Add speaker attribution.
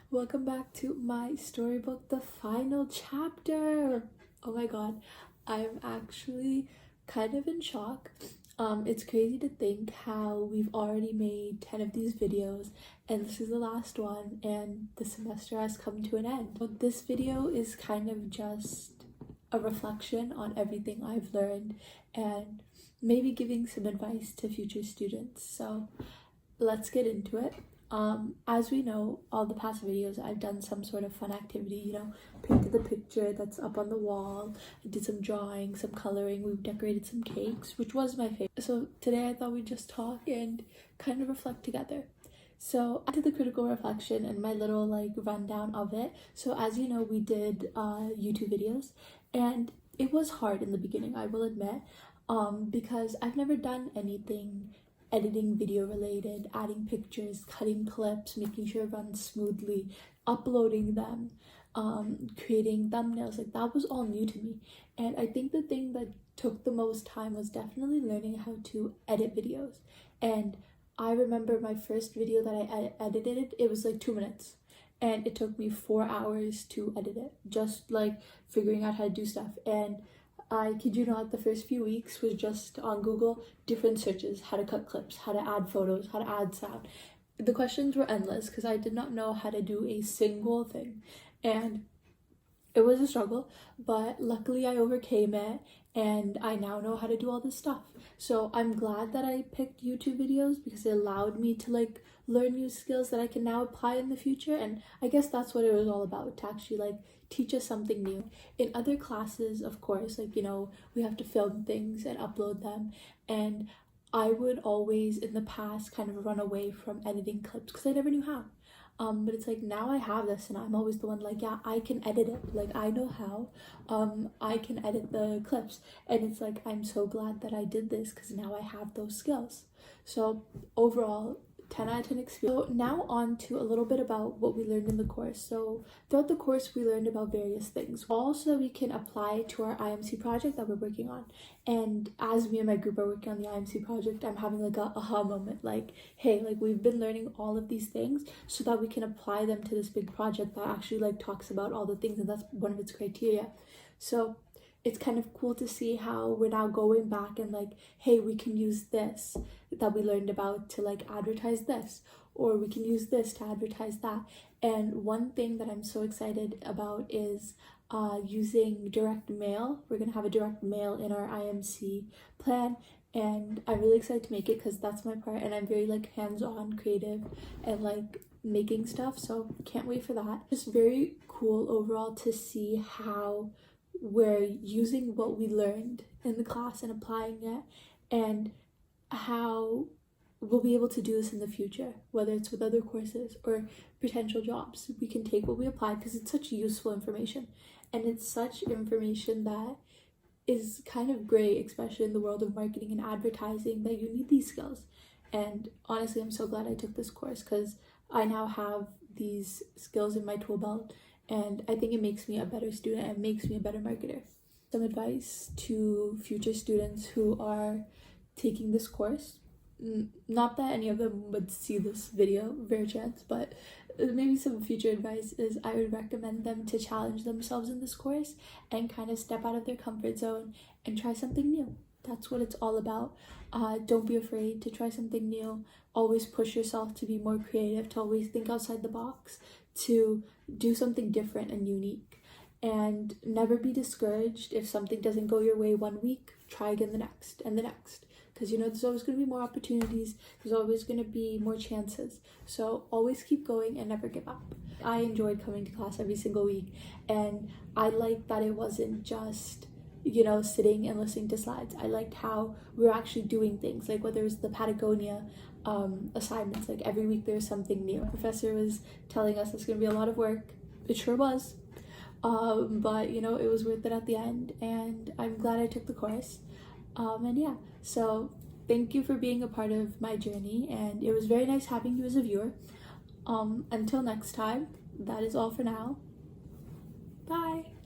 Speaker 1: Welcome back to my storybook, the final chapter. Oh my god, I'm actually kind of in shock. It's crazy to think how we've already made 10 of these videos and this is the last one and the semester has come to an end. But this video is kind of just a reflection on everything I've learned and maybe giving some advice to future students. So let's get into it. As we know, all the past videos I've done some sort of fun activity, painted the picture that's up on the wall, I did some drawing, some coloring, we've decorated some cakes, which was my favorite. So today I thought we'd just talk and kind of reflect together. So I did the critical reflection and my little rundown of it. So as you know, we did YouTube videos and it was hard in the beginning, I will admit, because I've never done anything editing video related, adding pictures, cutting clips, making sure it runs smoothly, uploading them, creating thumbnails. Like, that was all new to me. And I think the thing that took the most time was definitely learning how to edit videos. And I remember my first video that I edited, it was like 2 minutes. And it took me 4 hours to edit it, just like figuring out how to do stuff. And I kid you not, the first few weeks was just on Google, different searches, how to cut clips, how to add photos, how to add sound. The questions were endless because I did not know how to do a single thing. And it was a struggle, but luckily I overcame it and I now know how to do all this stuff. So I'm glad that I picked YouTube videos because it allowed me to learn new skills that I can now apply in the future. And I guess that's what it was all about, to actually teach us something new. In other classes, of course, we have to film things and upload them. And I would always in the past kind of run away from editing clips because I never knew how. But it's like now I have this and I'm always the one yeah, I can edit it, I know how. I can edit the clips, and it's like I'm so glad that I did this because now I have those skills. So overall, 10 out of 10 experience. So now on to a little bit about what we learned in the course. So throughout the course we learned about various things, also we can apply to our IMC project that we're working on. And as me and my group are working on the IMC project, I'm having a aha moment, hey, we've been learning all of these things so that we can apply them to this big project that actually talks about all the things, and that's one of its criteria. So it's kind of cool to see how we're now going back and hey, we can use this that we learned about to advertise this, or we can use this to advertise that. And one thing that I'm so excited about is using direct mail. We're gonna have a direct mail in our IMC plan, and I'm really excited to make it because that's my part, and I'm very hands-on creative and making stuff, so can't wait for that. Just very cool overall to see how we're using what we learned in the class and applying it, and how we'll be able to do this in the future, whether it's with other courses or potential jobs. We can take what we applied because it's such useful information, and it's such information that is kind of great, especially in the world of marketing and advertising, that you need these skills. And honestly, I'm so glad I took this course because I now have these skills in my tool belt, and I think it makes me a better student and makes me a better marketer. Some advice to future students who are taking this course. Not that any of them would see this video, rare chance, but maybe some future advice is I would recommend them to challenge themselves in this course and kind of step out of their comfort zone and try something new. That's what it's all about. Don't be afraid to try something new. Always push yourself to be more creative, to always think outside the box, to do something different and unique. And never be discouraged if something doesn't go your way one week. Try again the next and the next, because there's always going to be more opportunities, there's always going to be more chances. So always keep going and never give up. I enjoyed coming to class every single week, and I liked that it wasn't just sitting and listening to slides. I liked how we were actually doing things, whether it was the Patagonia assignments, every week there was something new. The professor was telling us it's going to be a lot of work. It sure was, but it was worth it at the end, and I'm glad I took the course. And yeah, so thank you for being a part of my journey, and it was very nice having you as a viewer. Until next time, that is all for now. Bye.